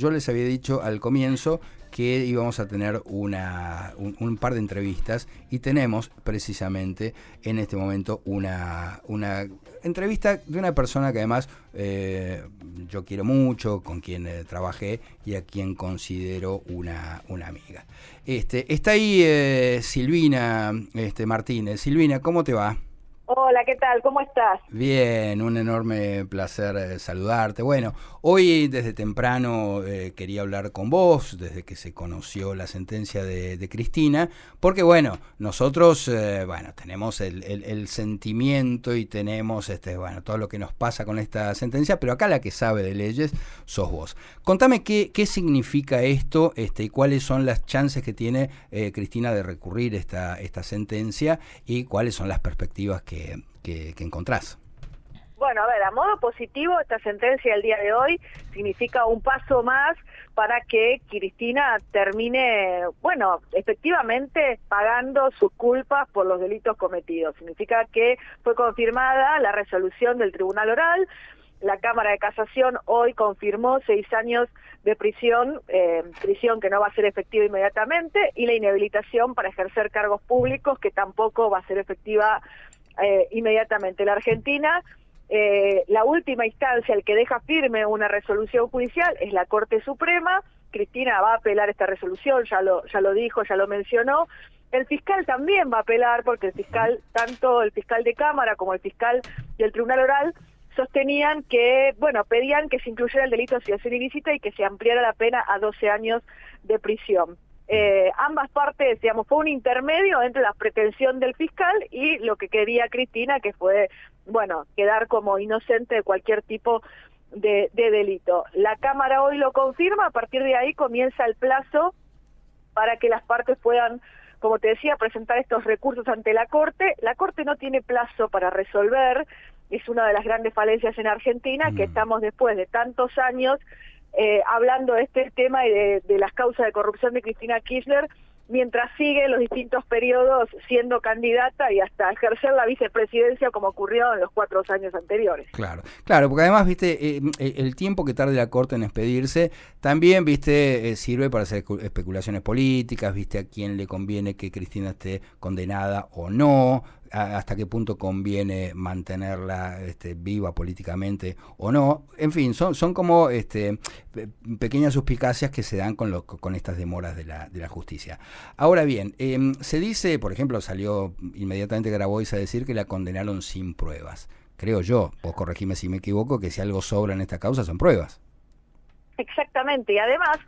Yo les había dicho al comienzo que íbamos a tener un par de entrevistas y tenemos precisamente en este momento una entrevista de una persona que además yo quiero mucho, con quien trabajé y a quien considero una amiga. Está ahí Silvina Martínez. Silvina, ¿cómo te va? Hola, ¿qué tal? ¿Cómo estás? Bien, un enorme placer saludarte. Bueno, hoy desde temprano quería hablar con vos, desde que se conoció la sentencia de Cristina, porque bueno, nosotros tenemos el sentimiento y tenemos todo lo que nos pasa con esta sentencia, pero acá la que sabe de leyes sos vos. Contame qué significa esto y cuáles son las chances que tiene Cristina de recurrir esta sentencia y cuáles son las perspectivas que encontrás. Bueno, a ver, a modo positivo, esta sentencia del día de hoy significa un paso más para que Cristina termine, efectivamente pagando sus culpas por los delitos cometidos. Significa que fue confirmada la resolución del Tribunal Oral. La Cámara de Casación hoy confirmó 6 años de prisión que no va a ser efectiva inmediatamente, y la inhabilitación para ejercer cargos públicos, que tampoco va a ser efectiva inmediatamente. La Argentina, la última instancia, el que deja firme una resolución judicial es la Corte Suprema. Cristina va a apelar esta resolución, ya lo dijo, ya lo mencionó. El fiscal también va a apelar, porque el fiscal, tanto el fiscal de Cámara como el fiscal del Tribunal Oral, sostenían que, pedían que se incluyera el delito de asociación ilícita y que se ampliara la pena a 12 años de prisión. Ambas partes, fue un intermedio entre la pretensión del fiscal y lo que quería Cristina, que fue, quedar como inocente de cualquier tipo de delito. La Cámara hoy lo confirma. A partir de ahí comienza el plazo para que las partes puedan, como te decía, presentar estos recursos ante la Corte. La Corte no tiene plazo para resolver. Es una de las grandes falencias en Argentina, que estamos después de tantos años hablando de este tema y de las causas de corrupción de Cristina Kirchner, mientras sigue los distintos periodos siendo candidata y hasta ejercer la vicepresidencia, como ocurrió en los 4 años anteriores. Claro, porque además, el tiempo que tarde la Corte en expedirse también, sirve para hacer especulaciones políticas, a quién le conviene que Cristina esté condenada o no, hasta qué punto conviene mantenerla viva políticamente o no. En fin, son como pequeñas suspicacias que se dan con estas demoras de la justicia. Ahora bien, se dice, por ejemplo, salió inmediatamente Grabois a decir que la condenaron sin pruebas. Creo yo, vos corregime si me equivoco, que si algo sobra en esta causa son pruebas. Exactamente, y además,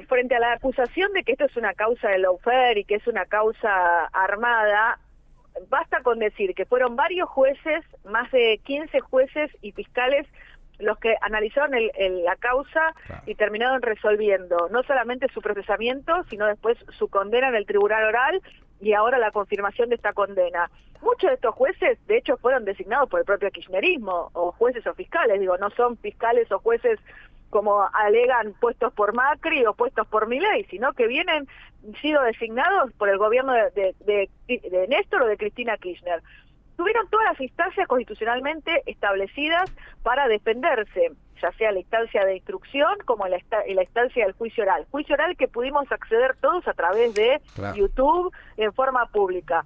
frente a la acusación de que esto es una causa de lawfare y que es una causa armada, basta con decir que fueron varios jueces, más de 15 jueces y fiscales, los que analizaron la causa y terminaron resolviendo no solamente su procesamiento, sino después su condena en el Tribunal Oral y ahora la confirmación de esta condena. Muchos de estos jueces, de hecho, fueron designados por el propio kirchnerismo, o jueces o fiscales, no son fiscales o jueces como alegan puestos por Macri o puestos por Milei, sino que sido designados por el gobierno de Néstor o de Cristina Kirchner. Tuvieron todas las instancias constitucionalmente establecidas para defenderse, ya sea la instancia de instrucción como la instancia del juicio oral. Juicio oral que pudimos acceder todos a través de YouTube en forma pública.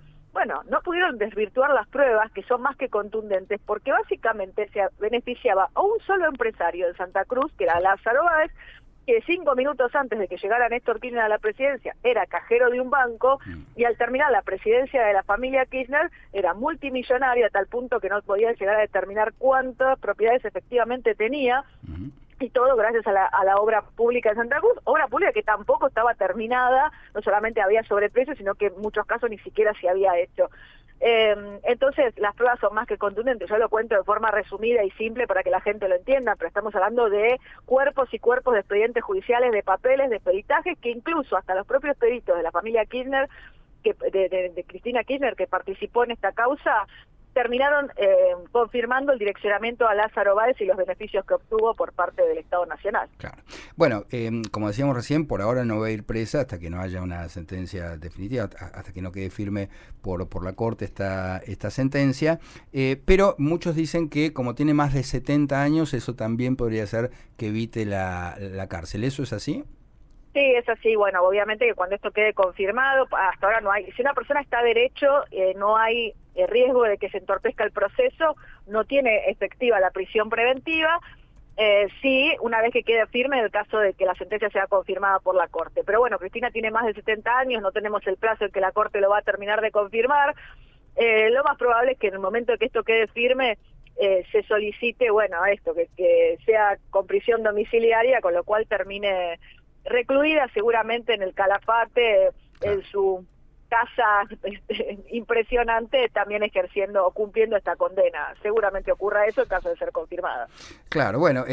No pudieron desvirtuar las pruebas, que son más que contundentes, porque básicamente se beneficiaba a un solo empresario de Santa Cruz, que era Lázaro Báez, que 5 minutos antes de que llegara Néstor Kirchner a la presidencia era cajero de un banco, y al terminar la presidencia de la familia Kirchner era multimillonario a tal punto que no podía llegar a determinar cuántas propiedades efectivamente tenía, y todo gracias a la obra pública de Santa Cruz, obra pública que tampoco estaba terminada, no solamente había sobreprecio, sino que en muchos casos ni siquiera se había hecho. Entonces las pruebas son más que contundentes. Yo lo cuento de forma resumida y simple para que la gente lo entienda, pero estamos hablando de cuerpos y cuerpos de expedientes judiciales, de papeles, de peritajes, que incluso hasta los propios peritos de la familia Kirchner, de Cristina Kirchner, que participó en esta causa, terminaron confirmando el direccionamiento a Lázaro Báez y los beneficios que obtuvo por parte del Estado Nacional. Claro. Bueno, como decíamos recién, por ahora no va a ir presa hasta que no haya una sentencia definitiva, hasta que no quede firme por la Corte esta sentencia, pero muchos dicen que como tiene más de 70 años, eso también podría ser que evite la cárcel. ¿Eso es así? Sí, es así. Bueno, obviamente que cuando esto quede confirmado, hasta ahora no hay, si una persona está derecho, no hay riesgo de que se entorpezca el proceso, no tiene efectiva la prisión preventiva, sí, una vez que quede firme en el caso de que la sentencia sea confirmada por la Corte. Pero bueno, Cristina tiene más de 70 años, no tenemos el plazo en que la Corte lo va a terminar de confirmar. Lo más probable es que en el momento de que esto quede firme, se solicite, bueno, esto, que sea con prisión domiciliaria, con lo cual termine recluida seguramente en el Calafate, en su casa impresionante, también ejerciendo o cumpliendo esta condena. Seguramente ocurra eso en caso de ser confirmada. Claro, bueno,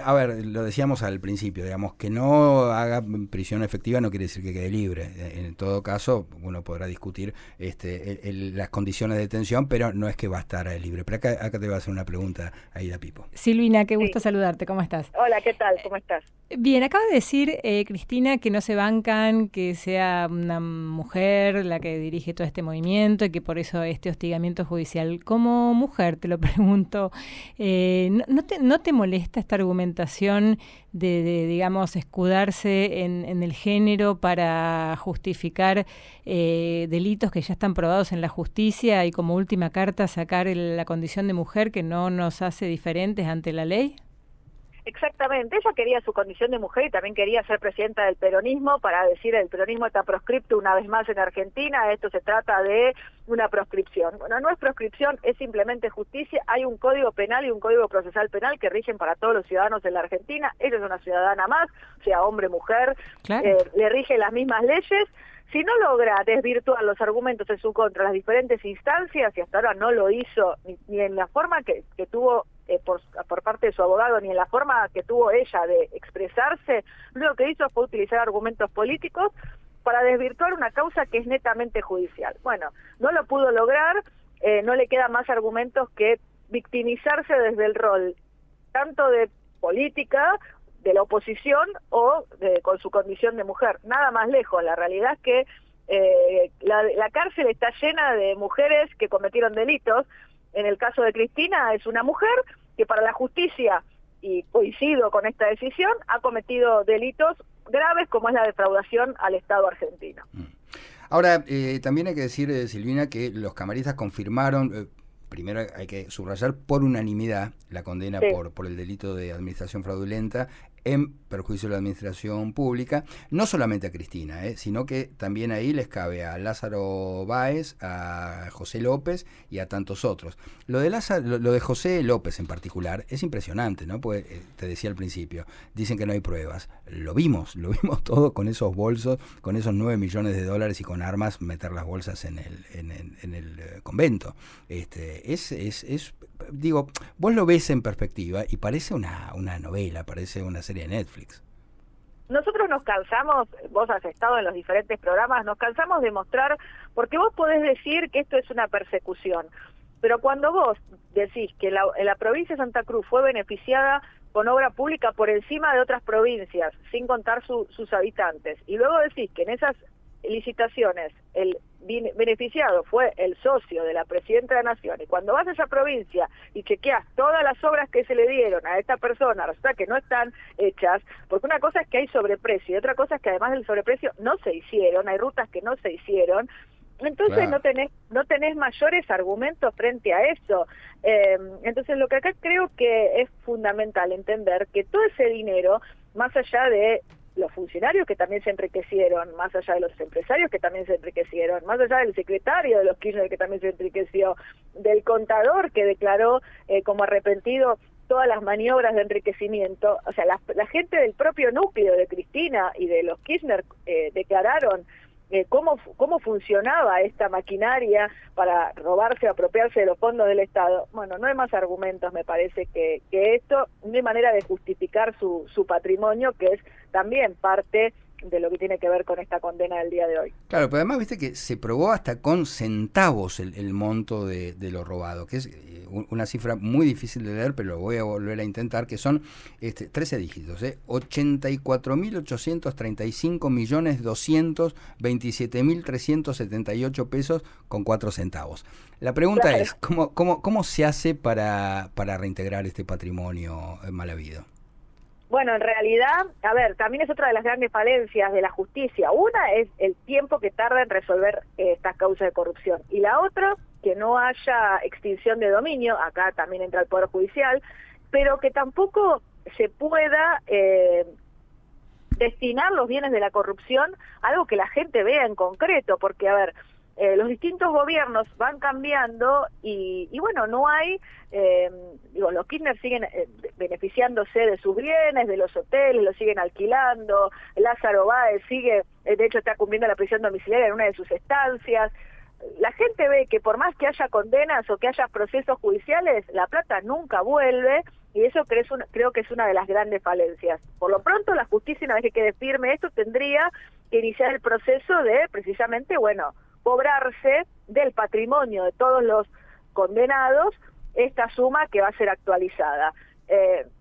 a ver, lo decíamos al principio, digamos, que no haga prisión efectiva no quiere decir que quede libre. En todo caso, uno podrá discutir las condiciones de detención, pero no es que va a estar libre. Pero acá te voy a hacer una pregunta, Aida Pipo. Silvina, qué gusto saludarte, ¿cómo estás? Hola, ¿qué tal? ¿Cómo estás? Bien, acaba de decir Cristina que no se bancan, que sea una mujer la que dirige todo este movimiento y que por eso este hostigamiento judicial. Como mujer, te lo pregunto, ¿no te molesta esta argumentación de digamos, escudarse en el género para justificar delitos que ya están probados en la justicia y como última carta sacar la condición de mujer que no nos hace diferentes ante la ley? Exactamente, ella quería su condición de mujer y también quería ser presidenta del peronismo para decir el peronismo está proscripto una vez más en Argentina, esto se trata de una proscripción. Bueno, no es proscripción, es simplemente justicia, hay un código penal y un código procesal penal que rigen para todos los ciudadanos de la Argentina, ella es una ciudadana más, sea hombre, mujer, claro. Le rigen las mismas leyes. Si no logra desvirtuar los argumentos en su contra las diferentes instancias, y hasta ahora no lo hizo ni en la forma que tuvo por parte de su abogado, ni en la forma que tuvo ella de expresarse, lo que hizo fue utilizar argumentos políticos para desvirtuar una causa que es netamente judicial. Bueno, no lo pudo lograr, no le quedan más argumentos que victimizarse desde el rol tanto de política, de la oposición o con su condición de mujer, nada más lejos. La realidad es que la cárcel está llena de mujeres que cometieron delitos. En el caso de Cristina es una mujer que para la justicia, y coincido con esta decisión, ha cometido delitos graves como es la defraudación al Estado argentino. Ahora, también hay que decir, Silvina, que los camaristas confirmaron... Primero hay que subrayar por unanimidad la condena por el delito de administración fraudulenta en perjuicio de la administración pública, no solamente a Cristina, sino que también ahí les cabe a Lázaro Báez, a José López y a tantos otros. Lo de José López en particular es impresionante, ¿no? Pues te decía al principio, dicen que no hay pruebas. Lo vimos todo con esos bolsos, con esos 9 millones de dólares y con armas, meter las bolsas en el convento. Digo, vos lo ves en perspectiva y parece una novela, parece una serie de Netflix. Nosotros nos cansamos, vos has estado en los diferentes programas, nos cansamos de mostrar, porque vos podés decir que esto es una persecución, pero cuando vos decís que la provincia de Santa Cruz fue beneficiada con obra pública por encima de otras provincias, sin contar sus habitantes, y luego decís que en esas licitaciones el beneficiado fue el socio de la Presidenta de la Nación, y cuando vas a esa provincia y chequeas todas las obras que se le dieron a esta persona, resulta que no están hechas, porque una cosa es que hay sobreprecio y otra cosa es que además del sobreprecio no se hicieron, hay rutas que no se hicieron. Entonces claro, no tenés mayores argumentos frente a eso. Entonces lo que acá creo que es fundamental entender que todo ese dinero, más allá de los funcionarios que también se enriquecieron, más allá de los empresarios que también se enriquecieron, más allá del secretario de los Kirchner que también se enriqueció, del contador que declaró como arrepentido todas las maniobras de enriquecimiento, o sea, la gente del propio núcleo de Cristina y de los Kirchner declararon cómo funcionaba esta maquinaria para robarse, apropiarse de los fondos del Estado. Bueno, no hay más argumentos, me parece, que esto, no hay manera de justificar su patrimonio, que es también parte lo que tiene que ver con esta condena del día de hoy. Claro, pero además viste que se probó hasta con centavos el monto de lo robado, que es una cifra muy difícil de leer, pero lo voy a volver a intentar, que son 13 dígitos, 84.835.227.378 pesos con 4 centavos. La pregunta Claro. es, ¿cómo se hace para reintegrar este patrimonio mal habido? Bueno, en realidad, a ver, también es otra de las grandes falencias de la justicia. Una es el tiempo que tarda en resolver estas causas de corrupción. Y la otra, que no haya extinción de dominio, acá también entra el Poder Judicial, pero que tampoco se pueda destinar los bienes de la corrupción a algo que la gente vea en concreto, porque, a ver, los distintos gobiernos van cambiando y bueno, no hay, los Kirchner siguen beneficiándose de sus bienes, de los hoteles, los siguen alquilando, Lázaro Báez sigue, de hecho está cumpliendo la prisión domiciliaria en una de sus estancias. La gente ve que por más que haya condenas o que haya procesos judiciales, la plata nunca vuelve, y eso creo que es una de las grandes falencias. Por lo pronto la justicia, una vez que quede firme esto, tendría que iniciar el proceso de, precisamente, bueno, cobrarse del patrimonio de todos los condenados esta suma que va a ser actualizada.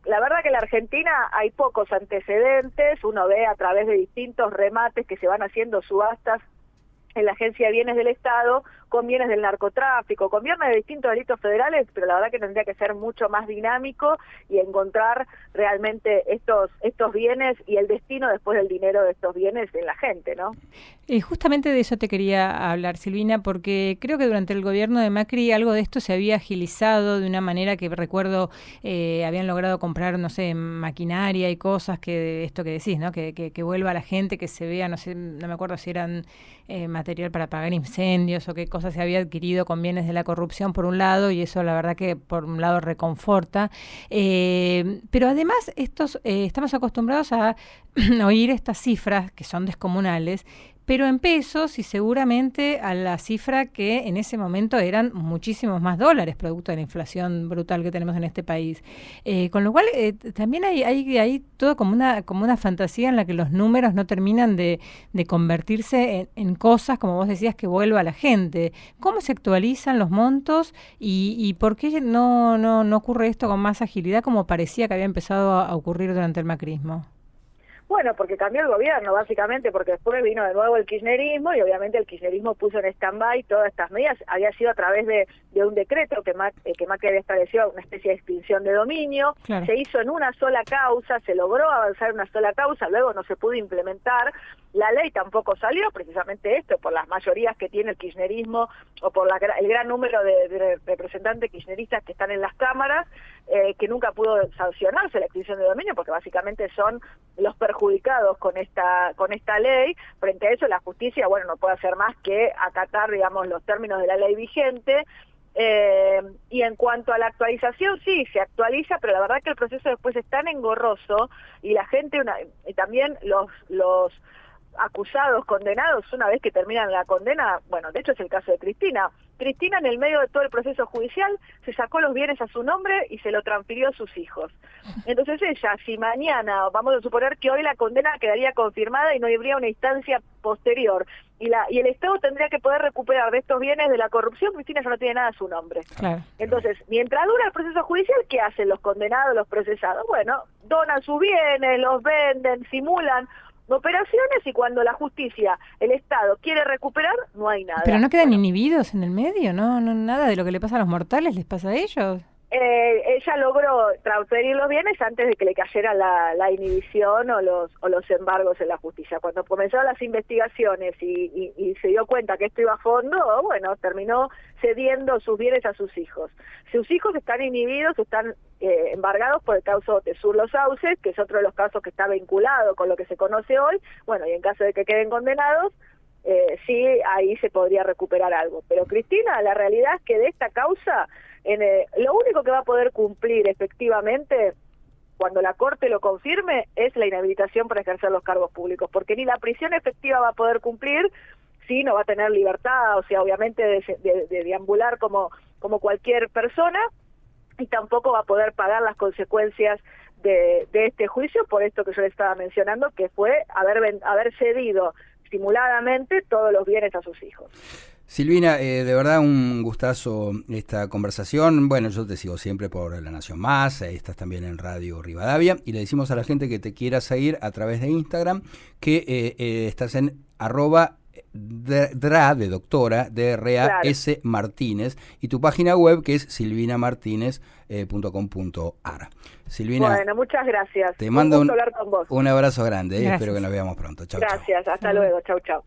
La verdad que en la Argentina hay pocos antecedentes, uno ve a través de distintos remates que se van haciendo subastas en la Agencia de Bienes del Estado, con bienes del narcotráfico, con bienes de distintos delitos federales, pero la verdad que tendría que ser mucho más dinámico y encontrar realmente estos bienes y el destino después del dinero de estos bienes en la gente, ¿no? Justamente de eso te quería hablar, Silvina, porque creo que durante el gobierno de Macri algo de esto se había agilizado de una manera que recuerdo habían logrado comprar, no sé, maquinaria y cosas que esto que decís, ¿no? Que vuelva a la gente, que se vea, no sé, no me acuerdo si eran material para apagar incendios o qué cosas se había adquirido con bienes de la corrupción por un lado, y eso la verdad que por un lado reconforta. Pero además estamos acostumbrados a oír estas cifras que son descomunales, pero en pesos y seguramente a la cifra que en ese momento eran muchísimos más dólares, producto de la inflación brutal que tenemos en este país. Con lo cual también hay todo como una fantasía en la que los números no terminan de convertirse en cosas, como vos decías, que vuelva a la gente. ¿Cómo se actualizan los montos y por qué no ocurre esto con más agilidad como parecía que había empezado a ocurrir durante el macrismo? Bueno, porque cambió el gobierno, básicamente, porque después vino de nuevo el kirchnerismo y obviamente el kirchnerismo puso en stand-by todas estas medidas. Había sido a través de un decreto que Macri había establecido una especie de extinción de dominio. Claro. Se hizo en una sola causa, se logró avanzar en una sola causa, luego no se pudo implementar. La ley tampoco salió, precisamente esto, por las mayorías que tiene el kirchnerismo o por el gran número de representantes kirchneristas que están en las cámaras, que nunca pudo sancionarse la extinción de dominio, porque básicamente son los perjudicados con esta ley. Frente a eso, la justicia, bueno, no puede hacer más que acatar, digamos, los términos de la ley vigente. Y en cuanto a la actualización, sí, se actualiza, pero la verdad que el proceso después es tan engorroso y la gente, y también los acusados, condenados, una vez que terminan la condena, bueno, de hecho es el caso de Cristina. Cristina, en el medio de todo el proceso judicial, se sacó los bienes a su nombre y se lo transfirió a sus hijos. Entonces ella, si mañana, vamos a suponer que hoy la condena quedaría confirmada y no habría una instancia posterior, y el Estado tendría que poder recuperar de estos bienes de la corrupción, Cristina ya no tiene nada a su nombre. Claro. Entonces, mientras dura el proceso judicial, ¿qué hacen los condenados, los procesados? Bueno, donan sus bienes, los venden, simulan operaciones, y cuando la justicia, el Estado quiere recuperar, no hay nada. Pero no quedan inhibidos en el medio, ¿no? Nada de lo que le pasa a los mortales les pasa a ellos. Ella logró transferir los bienes antes de que le cayera la inhibición o los embargos en la justicia. Cuando comenzaron las investigaciones y se dio cuenta que esto iba a fondo, bueno, terminó cediendo sus bienes a sus hijos. Sus hijos están inhibidos, están embargados por el caso Tesur Los Sauces, que es otro de los casos que está vinculado con lo que se conoce hoy. Bueno, y en caso de que queden condenados, sí, ahí se podría recuperar algo. Pero Cristina, la realidad es que de esta causa, lo único que va a poder cumplir efectivamente cuando la Corte lo confirme es la inhabilitación para ejercer los cargos públicos, porque ni la prisión efectiva va a poder cumplir, sí, no va a tener libertad, o sea, obviamente de deambular como cualquier persona, y tampoco va a poder pagar las consecuencias de este juicio por esto que yo le estaba mencionando, que fue haber cedido simuladamente todos los bienes a sus hijos. Silvina, de verdad un gustazo esta conversación. Bueno, yo te sigo siempre por La Nación Más, estás también en Radio Rivadavia, y le decimos a la gente que te quiera seguir a través de Instagram, que estás en @DRA de doctora, DRAS Martínez, y tu página web que es silvinamartinez.com.ar. Silvina, bueno, muchas gracias. Te mando un gusto hablar con vos. un abrazo grande, espero que nos veamos pronto. Chau, gracias, chau. Hasta luego, chau, chau.